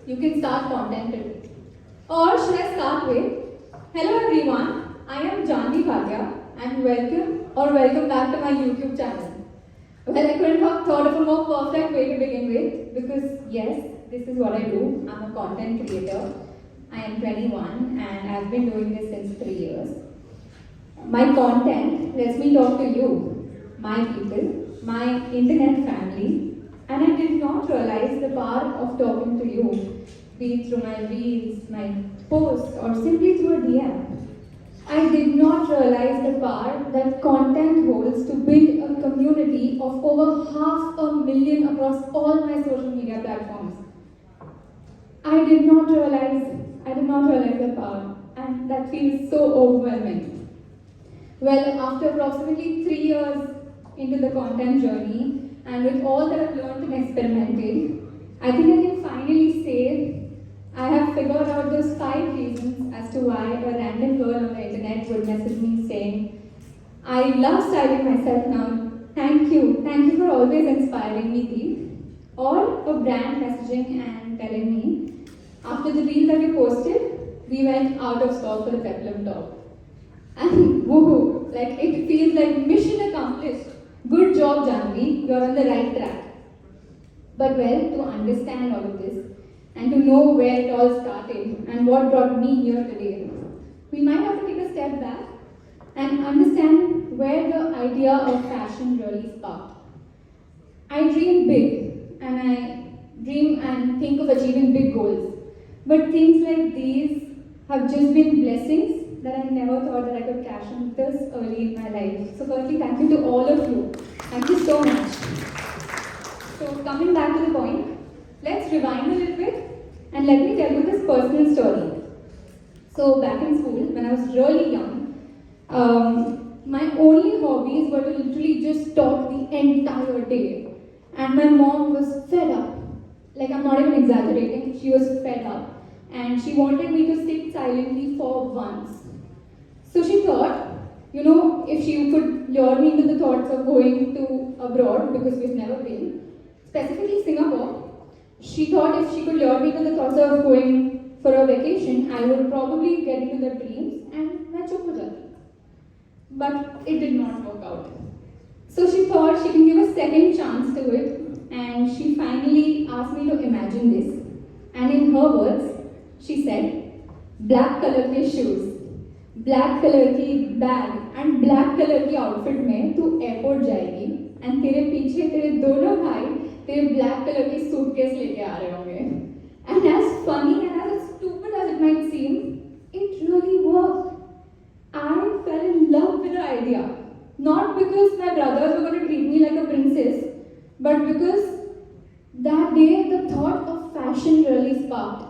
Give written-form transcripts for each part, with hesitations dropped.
you can start content today. Or should I start with, hello everyone, I am Jhanvi Bhatia and welcome back to my YouTube channel. Well, I couldn't have thought of a more perfect way to begin with because yes, this is what I do. I'm a content creator. I am 21 and I've been doing this since 3 years. My content lets me talk to you, my people, my internet family, and I did not realize the power of talking to you, be it through my reels, my posts, or simply through a DM. I did not realize the power that content holds to build a community of over 500,000 across all my social media platforms. I did not realize the power, and that feels so overwhelming. Well, after approximately 3 years into the content journey, and with all that I've learned and experimented, I think I can finally say I have figured out those 5 reasons as to why a random girl on the internet would message me saying, I love styling myself now. Thank you for always inspiring me, Deep. Or a brand messaging and telling me, after the reel that you posted, we went out of stock for the peplum top. And woohoo, like it feels like mission accomplished. Good job, Jhanvi, you're on the right track. But well, to understand all of this and to know where it all started and what brought me here today, we might have to take a step back and understand where the idea of fashion really sparked. I dream big and I dream and think of achieving big goals. But things like these have just been blessings that I never thought that I could cash in this early in my life. So firstly, thank you to all of you. Thank you so much. So coming back to the point, let's rewind a little bit and let me tell you this personal story. So back in school, when I was really young, my only hobbies were to literally just talk the entire day. And my mom was fed up. Like, I'm not even exaggerating, she was fed up. And she wanted me to sit silently for once. So she thought, if she could lure me into the thoughts of going to abroad, because we've never been, specifically Singapore, she thought if she could lure me into the thoughts of going for a vacation, I would probably get into the dreams and my chup ho jati. But it did not work out. So she thought she can give a second chance to it, and she finally asked me to imagine this. And in her words, she said, black color के shoes, black color की bag and black color की outfit में तू airport जाएगी and तेरे पीछे तेरे दोनों भाई तेरे black color की suitcase लेके आ रहे होंगे. And as funny and as stupid as it might seem, it really worked. I fell in love with the idea. Not because my brothers were going to treat me like a princess, but because that day the thought of fashion really sparked.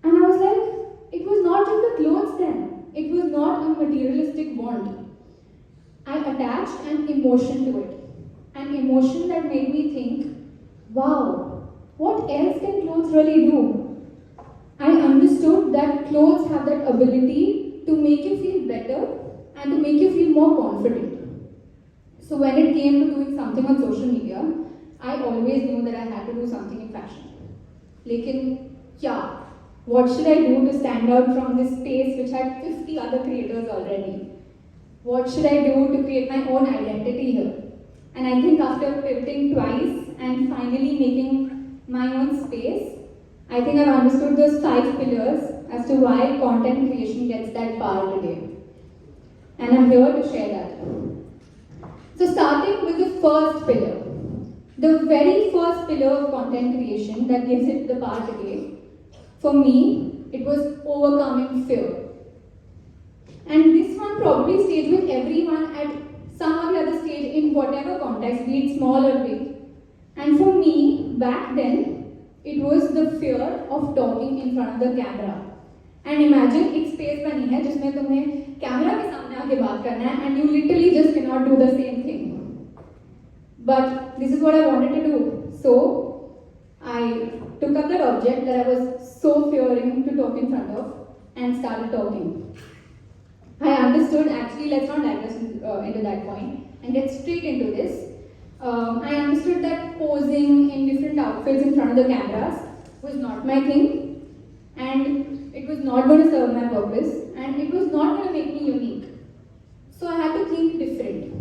And I was like, it was not just the clothes then. It was not a materialistic want. I attached an emotion to it. An emotion that made me think, wow, what else can clothes really do? I understood that clothes have that ability to make you feel better and to make you feel more confident. So when it came to doing something on social media, I always knew that I had to do something in fashion. Lekin, kya? What should I do to stand out from this space which had 50 other creators already? What should I do to create my own identity here? And I think after pivoting twice and finally making my own space, I think I've understood those 5 pillars as to why content creation gets that power today. And I'm here to share that. So starting with the first pillar. The very first pillar of content creation that gives it the power today, for me, it was overcoming fear. And this one probably stays with everyone at some or the other stage in whatever context, be it small or big. And for me, back then, it was the fear of talking in front of the camera. And imagine एक space बनी है जिसमें तुम्हें camera के सामने आके बात करना है and you literally just cannot do the same thing. But this is what I wanted to do. So I took up that object that I was so fearing to talk in front of and started talking. I understood, actually let's not digress into that point and get straight into this. I understood that posing in different outfits in front of the cameras was not my thing, and it was not going to serve my purpose, and it was not going to make me unique. So I had to think different.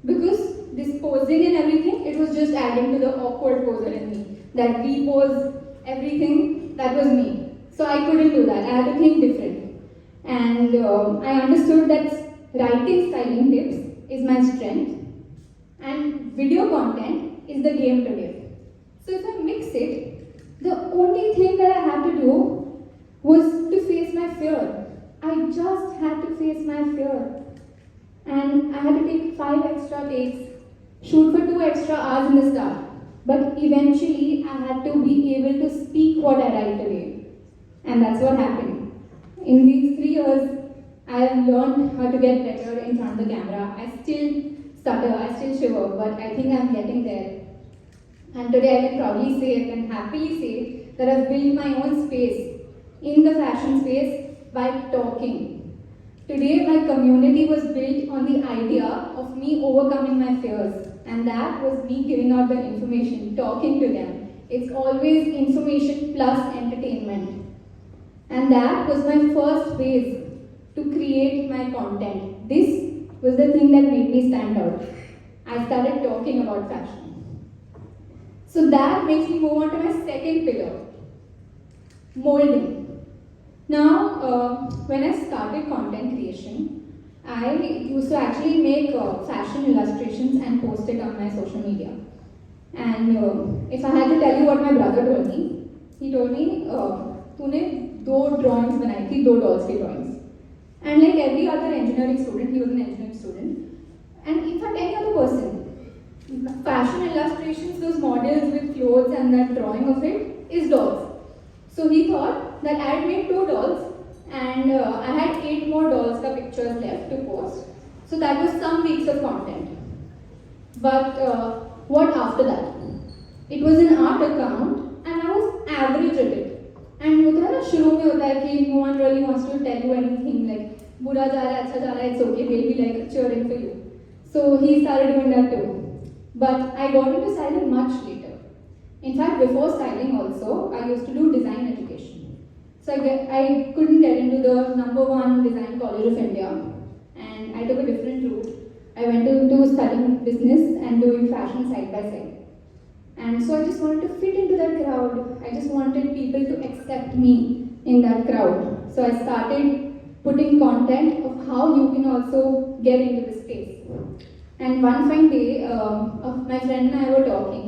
Because this posing and everything, it was just adding to the awkward poser in me. That we pose everything, that was me. So I couldn't do that. I had to think different. And I understood that writing styling tips is my strength, and video content is the game today. So if I mix it, the only thing that I had to do was to face my fear. I just had to face my fear. And I had to take 5 extra takes, shoot for 2 extra hours in the start. But eventually, I had to be able to speak what I write today. And that's what happened. In these 3 years, I have learned how to get better in front of the camera. I still stutter, I still shiver, but I think I'm getting there. And today I can proudly say, I can happily say that I've built my own space in the fashion space by talking. Today my community was built on the idea of me overcoming my fears, and that was me giving out the information, talking to them. It's always information plus entertainment. And that was my first phase to create my content. This was the thing that made me stand out. I started talking about fashion. So that makes me move on to my second pillar, molding. Now, when I started content creation, I used to actually make fashion illustrations and post it on my social media. And if I had to tell you what my brother told me, he told me, "तूने 2 drawings बनाई थी, 2 dolls की drawings." And like every other engineering student, he was an engineering student. And in fact, any other person, fashion illustrations, those models with clothes and that drawing of it is dolls. So he thought that I had made 2 dolls and I had 8 more dolls ka pictures left to post. So that was some weeks of content. But what after that? It was an art account and I was average at it. And होता है ना शुरू में होता है कि no one really wants to tell you anything like बुरा जा रहा है अच्छा जा रहा है it's okay, they'll be like cheering for you. So he started doing that too. But I got into styling much later. In fact, before styling also, I used to do design education. So I couldn't get into the #1 design college of India, and I took a different route. I went into studying business and doing fashion side by side. And so I just wanted to fit into that crowd. I just wanted people to accept me in that crowd. So I started putting content of how you can also get into the space. And one fine day, my friend and I were talking,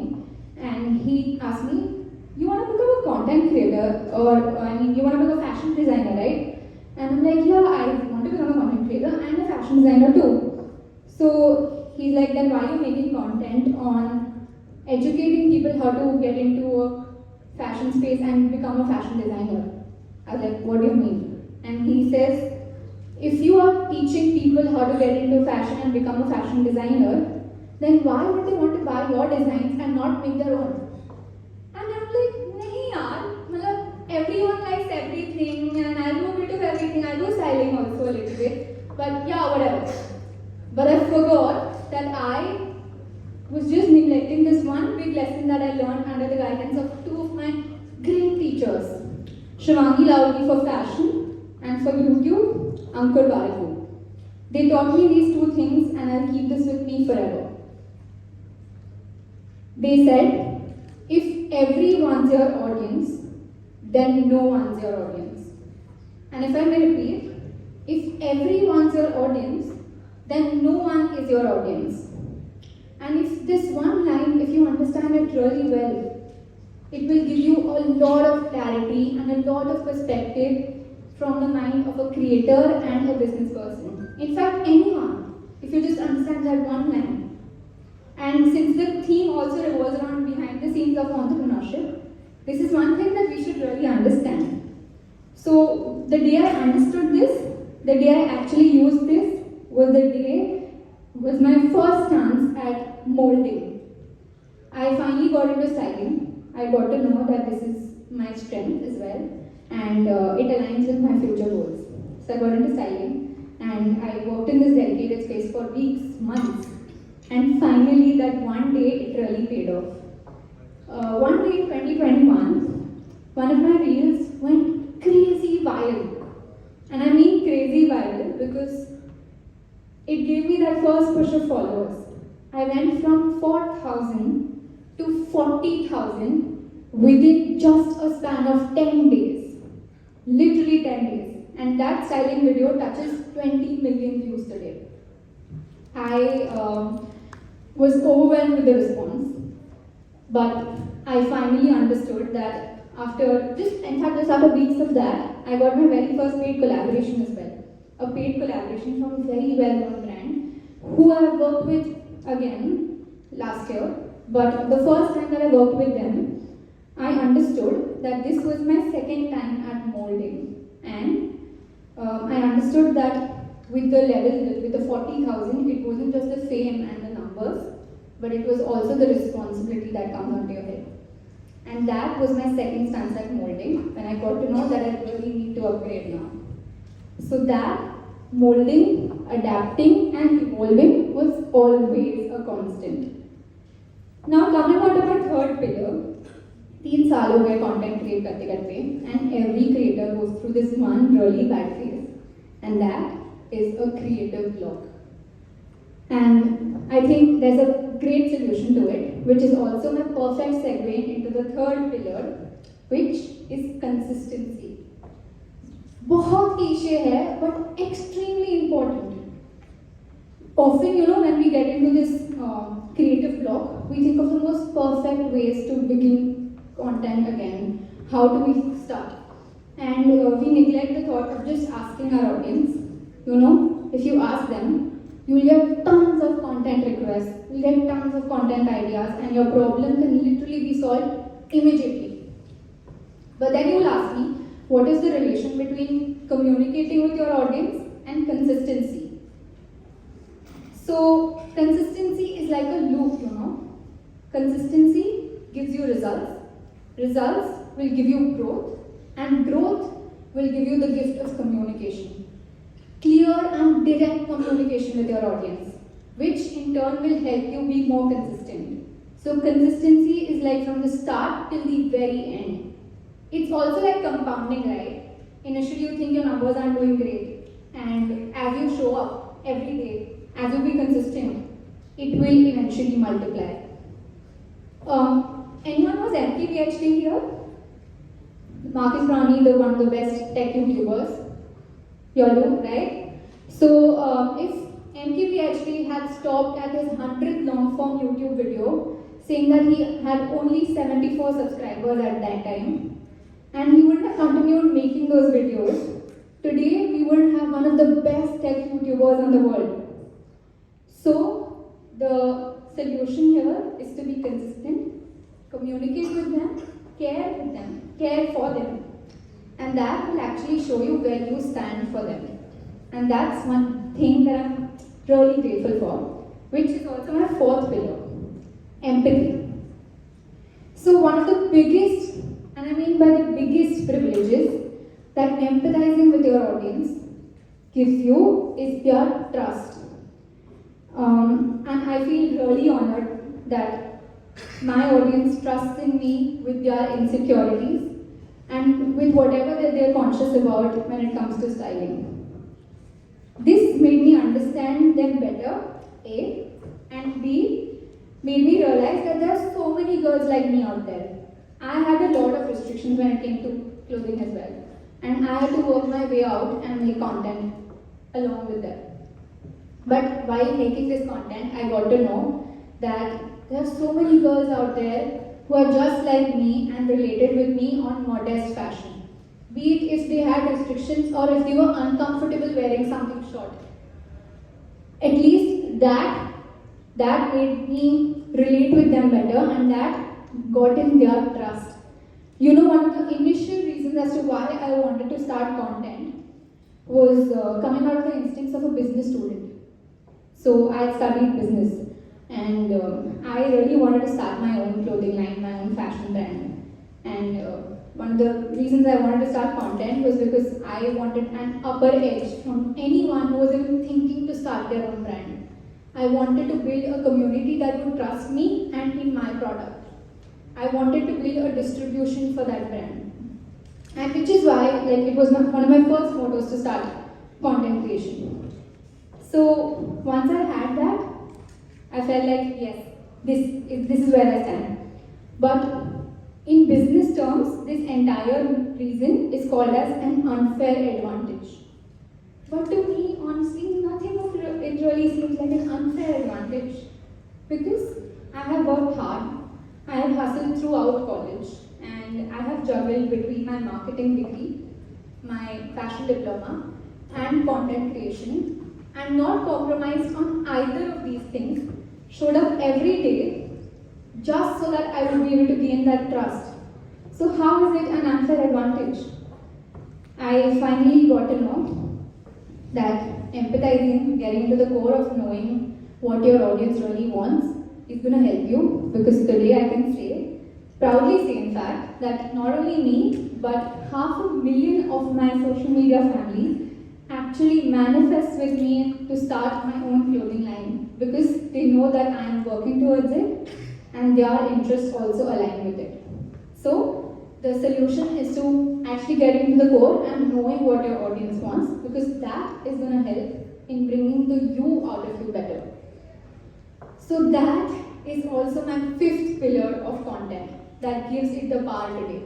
and he asked me, "You want to become a content creator, or you want to become a fashion designer, right?" And I'm like, "Yeah, I want to become a content creator and a fashion designer too." So he's like, "Then why are you making content on educating people how to get into a fashion space and become a fashion designer?" I was like, "What do you mean?" And he says, "If you are teaching people how to get into fashion and become a fashion designer, then why would they want to buy your designs and not make their own?" And I'm like, "Nahi yaar, matlab everyone likes everything and I'll do a bit of everything. I'll do styling also a little bit, but yeah, whatever." But I forgot that I was just neglecting this one big lesson that I learned under the guidance of 2 of my great teachers, Jhanvi for fashion and for YouTube, Ankur Baraku. They taught me these 2 things and I'll keep this with me forever. They said, if everyone's your audience, then no one's your audience. And if I may repeat, if everyone's your audience, then no one is your audience. And if this one line, if you understand it really well, it will give you a lot of clarity and a lot of perspective from the mind of a creator and a business person. In fact, anyone, if you just understand that one line. And since the theme also revolves around behind the scenes of entrepreneurship, this is one thing that we should really understand. So the day I understood this, the day I actually used this, was my first chance at molding. I finally got into styling. I got to know that this is my strength as well, and it aligns with my future goals. So I got into styling, and I worked in this dedicated space for weeks, months, and finally that one day it really paid off. One day in 2021, one of my reels went crazy viral. And I mean crazy viral because it gave me that first push of followers. I went from 4,000 to 40,000 within just a span of 10 days. Literally 10 days. And that styling video touches 20 million views today. I was overwhelmed with the response, but I finally understood that after weeks of that, I got my very first paid collaboration as well. A paid collaboration from a very well-known brand who I worked with again last year. But the first time that I worked with them, I understood that this was my second time at molding. And I understood that with the 40,000, it wasn't just the fame and the numbers, but it was also the responsibility that comes onto your head. And that was my second stance at molding, when I got to know that I really need to upgrade now. So that molding, adapting and evolving was always a constant. Now coming on to my third pillar, 3 साल हो गए content create करते करते, and every creator goes through this one really bad phase, and that is a creative block. And I think there's a great solution to it, which is also my perfect segue into the third pillar, which is consistency. बहुत cliche है, but extremely important. Often, when we get into this creative block, we think of the most perfect ways to begin content again. How do we start? And we neglect the thought of just asking our audience. If you ask them, you'll get tons of content requests, you'll get tons of content ideas, and your problem can literally be solved immediately. But then you'll ask me, what is the relation between communicating with your audience and consistency? So, consistency is like a loop, Consistency gives you results. Results will give you growth, and growth will give you the gift of communication. Clear and direct communication with your audience, which in turn will help you be more consistent. So consistency is like from the start till the very end. It's also like compounding, right? Initially you think your numbers aren't doing great, and as you show up every day, as you be consistent, it will eventually multiply. Anyone was MKBHD here? Marcus Brownie, one of the best tech YouTubers. You all do, right? So if MKBHD had stopped at his 100th long form YouTube video, saying that he had only 74 subscribers at that time, and he wouldn't have continued making those videos, today we wouldn't have one of the best tech YouTubers in the world. So the solution here is to be consistent, communicate with them, care for them, and that will actually show you where you stand for them. And that's one thing that I'm really grateful for, which is also my fourth pillar, empathy. So one of the biggest, and I mean by the biggest privileges that empathizing with your audience gives you is their trust. And I feel really honored that my audience trusts in me with their insecurities and with whatever that they're conscious about when it comes to styling. This made me understand them better, A, and B, made me realize that there are so many girls like me out there. I had a lot of restrictions when it came to clothing as well, and I had to work my way out and make content along with them. But while making this content, I got to know that there are so many girls out there who are just like me and related with me on modest fashion. Be it if they had restrictions or if they were uncomfortable wearing something short. At least that made me relate with them better, and that got in their trust. One of the initial reasons as to why I wanted to start content was coming out of the instincts of a business student. So I studied business, and I really wanted to start my own clothing line, my own fashion brand. And one of the reasons I wanted to start content was because I wanted an upper edge from anyone who was even thinking to start their own brand. I wanted to build a community that would trust me and in my product. I wanted to build a distribution for that brand. and which is why it was one of my first mottos to start content creation. So once I had that, I felt like yes, this is where I stand. But in business terms, this entire reason is called as an unfair advantage. But to me, honestly, nothing of it really seems like an unfair advantage, because I have worked hard, I have hustled throughout college, and I have juggled between my marketing degree, my fashion diploma, and content creation, and not compromised on either of these things, showed up every day just so that I would be able to gain that trust. So how is it an unfair advantage? I finally got to know that empathizing, getting into the core of knowing what your audience really wants is going to help you, because today I can say, proudly say in fact, that not only me, but 500,000 of my social media family actually manifests with me to start my own clothing line, because they know that I am working towards it and their interests also align with it. So the solution is to actually get into the core and knowing what your audience wants, because that is going to help in bringing the you out of you better. So that is also my 5th pillar of content that gives it the power today.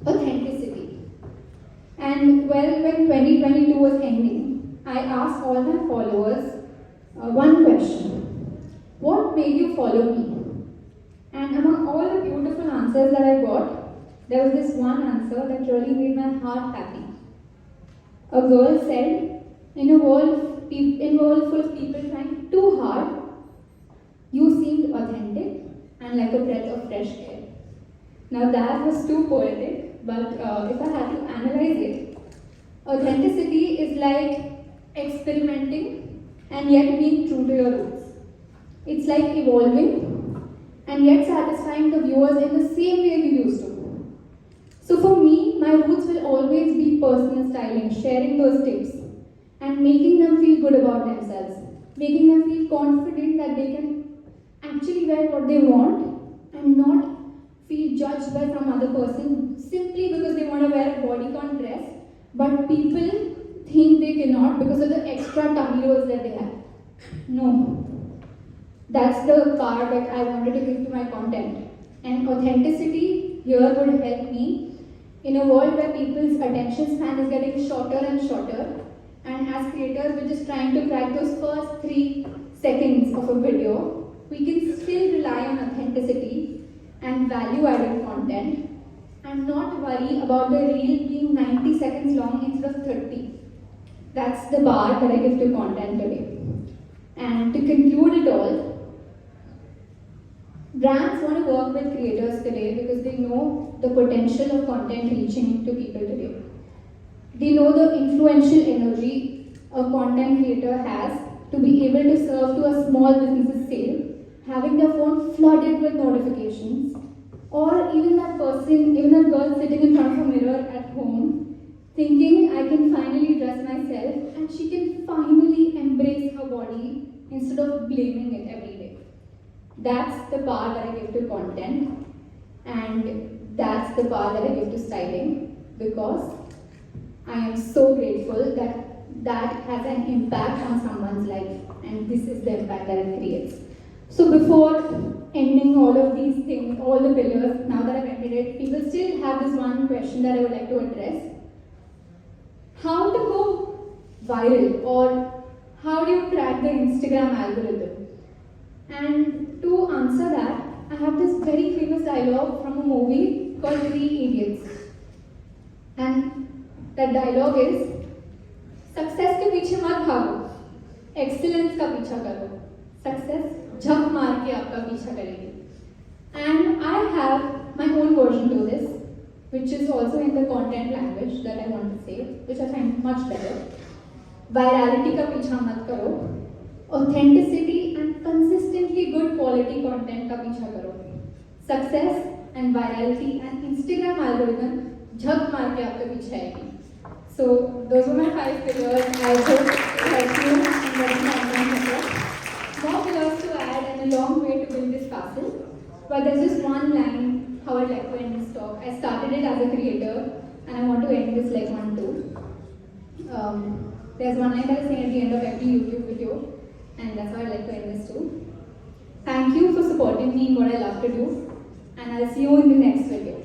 Authenticity. And well, when 2022 was ending, I asked all my followers one question: what made you follow me? And among all the beautiful answers that I got, there was this one answer that really made my heart happy. A girl said, in a world full of people trying too hard, you seemed authentic and like a breath of fresh air. Now that was too poetic, but if I had to analyze it, authenticity is like experimenting and yet being true to your roots. It's like evolving and yet satisfying the viewers in the same way you used to. So for me, my roots will always be personal styling, sharing those tips, and making them feel good about themselves, making them feel confident that they can actually wear what they want and not feel judged by some other person simply because they want to wear a bodycon dress, but people think they cannot because of the extra tummy rolls that they have. No. That's the power that I wanted to give to my content. And authenticity here would help me in a world where people's attention span is getting shorter and shorter, and as creators we're just trying to crack those first 3 seconds of a video. We can still rely on authenticity and value-added content and not worry about the reel being 90 seconds long instead of 30. That's the bar that I give to content today. And to conclude it all, brands want to work with creators today because they know the potential of content reaching to people today. They know the influential energy a content creator has to be able to serve to a small business's sale, having their phone flooded with notifications, or even that girl sitting in front of a mirror at home, thinking I can finally dress myself and she can finally embrace her body instead of blaming it every day. That's the power that I give to content, and that's the power that I give to styling, because I am so grateful that that has an impact on someone's life, and this is the impact that it creates. So before ending all of these things, all the pillars, now that I've ended it, people still have this one question that I would like to address. How to go viral, or how do you crack the Instagram algorithm? And to answer that, I have this very famous dialogue from a movie called 3 Idiots. And that dialogue is, success के पीछे मत भागो, excellence का पीछा करो, success झक मार के आपका पीछा करेगी. And I have my own version to this, which is also in the content language that I want to say, which I find much better. Virality का पीछा मत करो, authenticity and consistently good quality content का पीछा करो. Success and virality and Instagram algorithm झक मार के आपके पीछे आएगी. So those were my 5 pillars. I hope it helped you in getting my content. More pillars to add and a long way to build this castle. But there's just one line how I'd like to end this talk. I started it as a creator, and I want to end this like one too. There's one line that I say at the end of every YouTube video, and that's how I like to end this too. Thank you for supporting me in what I love to do, and I'll see you in the next video.